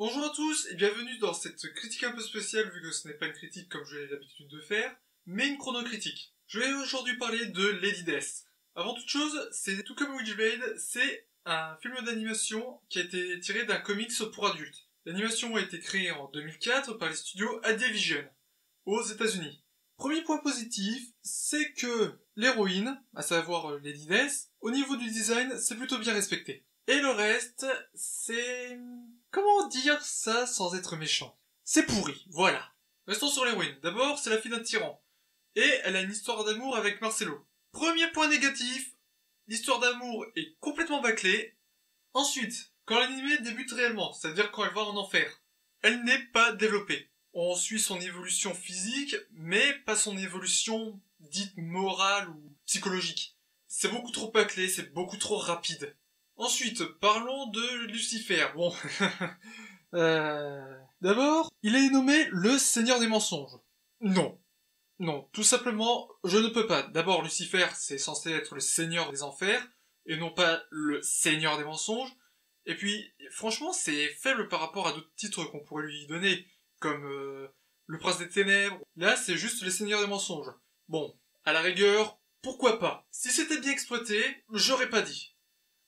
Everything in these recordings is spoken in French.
Bonjour à tous et bienvenue dans cette critique un peu spéciale vu que ce n'est pas une critique comme j'ai l'habitude de faire, mais une chronocritique. Je vais aujourd'hui parler de Lady Death. Avant toute chose, c'est tout comme Witchblade, c'est un film d'animation qui a été tiré d'un comics pour adultes. L'animation a été créée en 2004 par les studios AD-Vision, aux États-Unis. Premier point positif, c'est que l'héroïne, à savoir Lady Death, au niveau du design, c'est plutôt bien respecté. Et le reste, c'est... Comment dire ça sans être méchant? C'est pourri, voilà. Restons sur l'héroïne. D'abord, c'est la fille d'un tyran. Et elle a une histoire d'amour avec Marcello. Premier point négatif, l'histoire d'amour est complètement bâclée. Ensuite, quand l'animé débute réellement, c'est-à-dire quand elle va en enfer, elle n'est pas développée. On suit son évolution physique, mais pas son évolution dite morale ou psychologique. C'est beaucoup trop bâclé, c'est beaucoup trop rapide. Ensuite, parlons de Lucifer. Bon, d'abord, il est nommé le Seigneur des mensonges. Non. Non, tout simplement, je ne peux pas. D'abord, Lucifer, c'est censé être le Seigneur des enfers, et non pas le Seigneur des mensonges. Et puis, franchement, c'est faible par rapport à d'autres titres qu'on pourrait lui donner, comme le Prince des Ténèbres. Là, c'est juste le Seigneur des mensonges. Bon, à la rigueur, pourquoi pas? Si c'était bien exploité, j'aurais pas dit.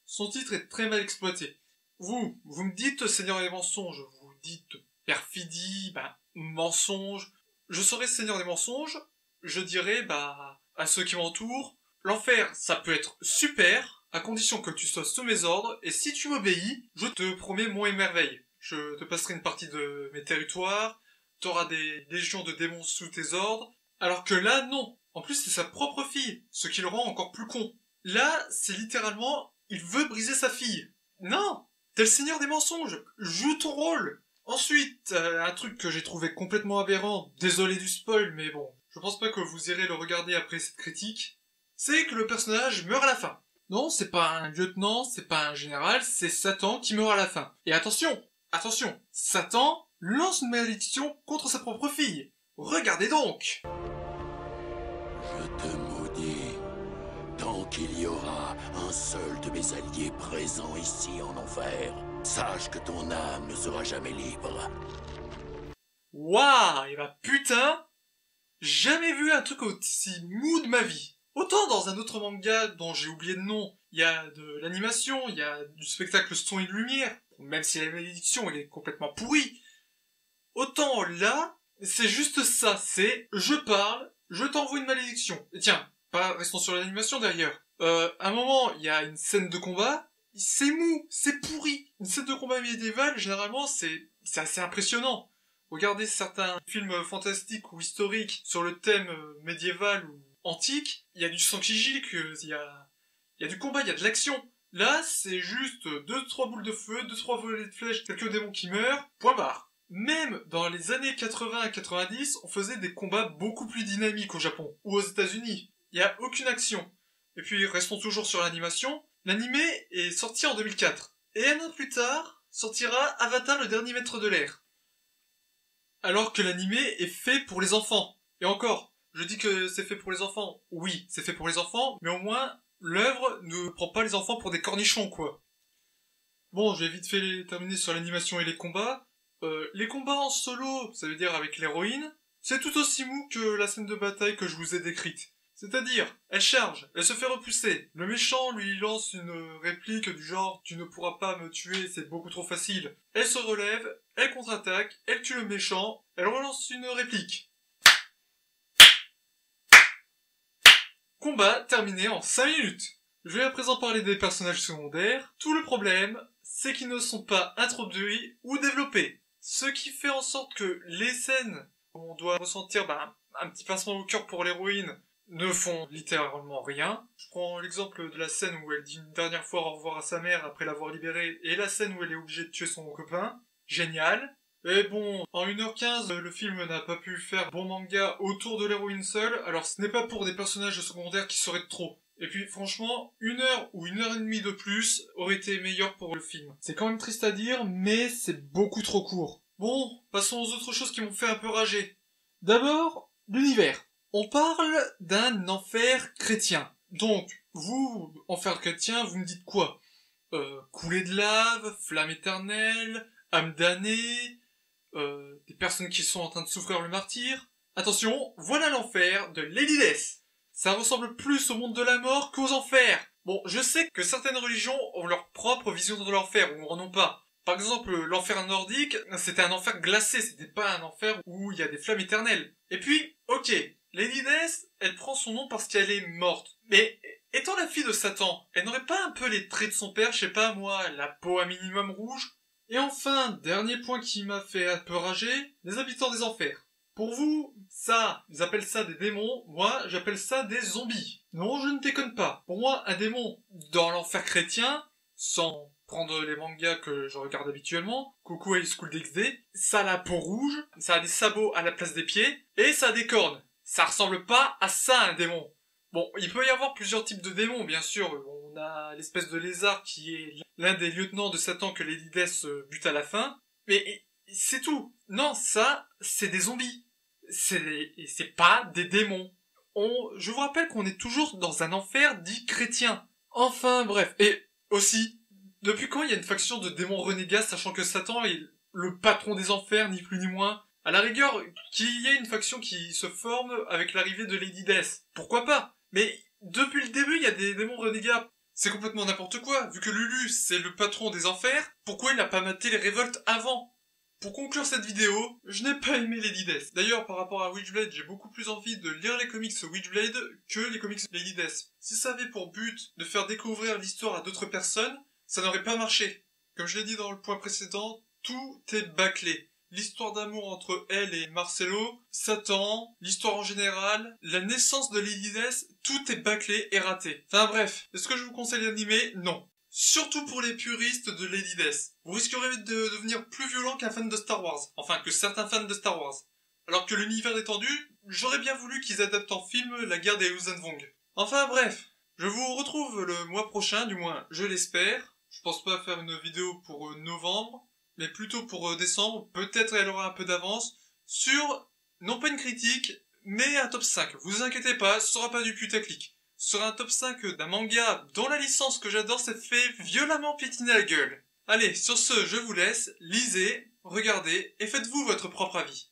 Son titre est très mal exploité. Vous me dites Seigneur des mensonges, vous dites perfidie, mensonge. Je serais Seigneur des mensonges, je dirais, à ceux qui m'entourent, l'enfer, ça peut être super, à condition que tu sois sous mes ordres, et si tu m'obéis, je te promets mon émerveil. Je te passerai une partie de mes territoires, t'auras des légions de démons sous tes ordres, alors que là, non. En plus, c'est sa propre fille, ce qui le rend encore plus con. Là, c'est littéralement, il veut briser sa fille. Non! T'es le Seigneur des mensonges, joue ton rôle. Ensuite, un truc que j'ai trouvé complètement aberrant, désolé du spoil, mais bon, je pense pas que vous irez le regarder après cette critique, c'est que le personnage meurt à la fin. Non, c'est pas un lieutenant, c'est pas un général, c'est Satan qui meurt à la fin. Et attention, Satan lance une malédiction contre sa propre fille. Regardez donc! Je te maudis, tant qu'il y aura un seul de mes alliés présent ici en enfer. Sache que ton âme ne sera jamais libre. Waouh, et putain, jamais vu un truc aussi mou de ma vie. Autant dans un autre manga dont j'ai oublié le nom, il y a de l'animation, il y a du spectacle son et de lumière, même si la malédiction elle est complètement pourrie. Autant là, c'est juste ça, c'est je parle, je t'envoie une malédiction. Et tiens, restons sur l'animation d'ailleurs. À un moment, il y a une scène de combat, c'est mou, c'est pourri. Une scène de combat médiéval, généralement, c'est assez impressionnant. Regardez certains films fantastiques ou historiques sur le thème médiéval ou antique, il y a du sang qui gicle, il y a du combat, il y a de l'action. Là, c'est juste 2-3 boules de feu, 2-3 volets de flèches, quelques démons qui meurent, point barre. Même dans les années 80 et 90, on faisait des combats beaucoup plus dynamiques au Japon, ou aux États-Unis. Il n'y a aucune action. Et puis, restons toujours sur l'animation. L'animé est sorti en 2004. Et un an plus tard, sortira Avatar le dernier maître de l'air. Alors que l'animé est fait pour les enfants. Et encore, je dis que c'est fait pour les enfants. Oui, c'est fait pour les enfants, mais au moins, l'œuvre ne prend pas les enfants pour des cornichons, quoi. Bon, je vais vite fait terminer sur l'animation et les combats. Les combats en solo, ça veut dire avec l'héroïne, c'est tout aussi mou que la scène de bataille que je vous ai décrite. C'est-à-dire, elle charge, elle se fait repousser. Le méchant lui lance une réplique du genre « Tu ne pourras pas me tuer, c'est beaucoup trop facile ». Elle se relève, elle contre-attaque, elle tue le méchant, elle relance une réplique. Combat terminé en 5 minutes. Je vais à présent parler des personnages secondaires. Tout le problème, c'est qu'ils ne sont pas introduits ou développés. Ce qui fait en sorte que les scènes où on doit ressentir un petit pincement au cœur pour l'héroïne ne font littéralement rien. Je prends l'exemple de la scène où elle dit une dernière fois au revoir à sa mère après l'avoir libérée et la scène où elle est obligée de tuer son copain. Génial. Mais bon, en 1h15, le film n'a pas pu faire bon manga autour de l'héroïne seule, alors ce n'est pas pour des personnages secondaires qui seraient de trop. Et puis franchement, 1 heure ou 1 heure et demie de plus aurait été meilleur pour le film. C'est quand même triste à dire, mais c'est beaucoup trop court. Bon, passons aux autres choses qui m'ont fait un peu rager. D'abord, l'univers. On parle d'un enfer chrétien. Donc, vous, enfer chrétien, vous me dites quoi? Coulée de lave, flamme éternelle, âmes damnées, des personnes qui sont en train de souffrir le martyre. Attention, voilà l'enfer de Lady Death. Ça ressemble plus au monde de la mort qu'aux enfers. Bon, je sais que certaines religions ont leur propre vision de l'enfer, ou en ont pas. Par exemple, l'enfer nordique, c'était un enfer glacé, c'était pas un enfer où il y a des flammes éternelles. Et puis, ok, Lady Death, elle prend son nom parce qu'elle est morte. Mais, étant la fille de Satan, elle n'aurait pas un peu les traits de son père, je sais pas moi, la peau un minimum rouge? Et enfin, dernier point qui m'a fait un peu rager, les habitants des enfers. Pour vous, ça, ils appellent ça des démons, moi, j'appelle ça des zombies. Non, je ne déconne pas. Pour moi, un démon, dans l'enfer chrétien, sans prendre les mangas que je regarde habituellement, coucou High School DxD, ça a la peau rouge, ça a des sabots à la place des pieds, et ça a des cornes. Ça ressemble pas à ça, un démon. Bon, il peut y avoir plusieurs types de démons, bien sûr. On a l'espèce de lézard qui est l'un des lieutenants de Satan que Lady Death bute à la fin. Mais c'est tout. Non, ça, c'est des zombies. C'est pas des démons. Je vous rappelle qu'on est toujours dans un enfer dit chrétien. Enfin, bref. Et aussi, depuis quand il y a une faction de démons renégats, sachant que Satan est le patron des enfers, ni plus ni moins? À la rigueur, qu'il y ait une faction qui se forme avec l'arrivée de Lady Death. Pourquoi pas? Mais depuis le début, il y a des démons renégats. C'est complètement n'importe quoi. Vu que Lulu, c'est le patron des enfers, pourquoi il n'a pas maté les révoltes avant? Pour conclure cette vidéo, je n'ai pas aimé Lady Death. D'ailleurs, par rapport à Witchblade, j'ai beaucoup plus envie de lire les comics Witchblade que les comics Lady Death. Si ça avait pour but de faire découvrir l'histoire à d'autres personnes, ça n'aurait pas marché. Comme je l'ai dit dans le point précédent, tout est bâclé. L'histoire d'amour entre elle et Marcello, Satan, l'histoire en général, la naissance de Lady Death, tout est bâclé et raté. Enfin bref, est-ce que je vous conseille l'animé? Non. Surtout pour les puristes de Lady Death. Vous risquerez de devenir plus violent qu'un fan de Star Wars. Enfin, que certains fans de Star Wars. Alors que l'univers étendu, j'aurais bien voulu qu'ils adaptent en film la guerre des Uzanvong. Enfin bref, je vous retrouve le mois prochain, du moins je l'espère. Je pense pas faire une vidéo pour novembre, mais plutôt pour décembre. Peut-être elle aura un peu d'avance sur, non pas une critique, mais un top 5. Vous inquiétez pas, ce sera pas du putaclic. Ce sera un top 5 d'un manga dont la licence que j'adore s'est fait violemment piétiner la gueule. Allez, sur ce, je vous laisse, lisez, regardez et faites-vous votre propre avis.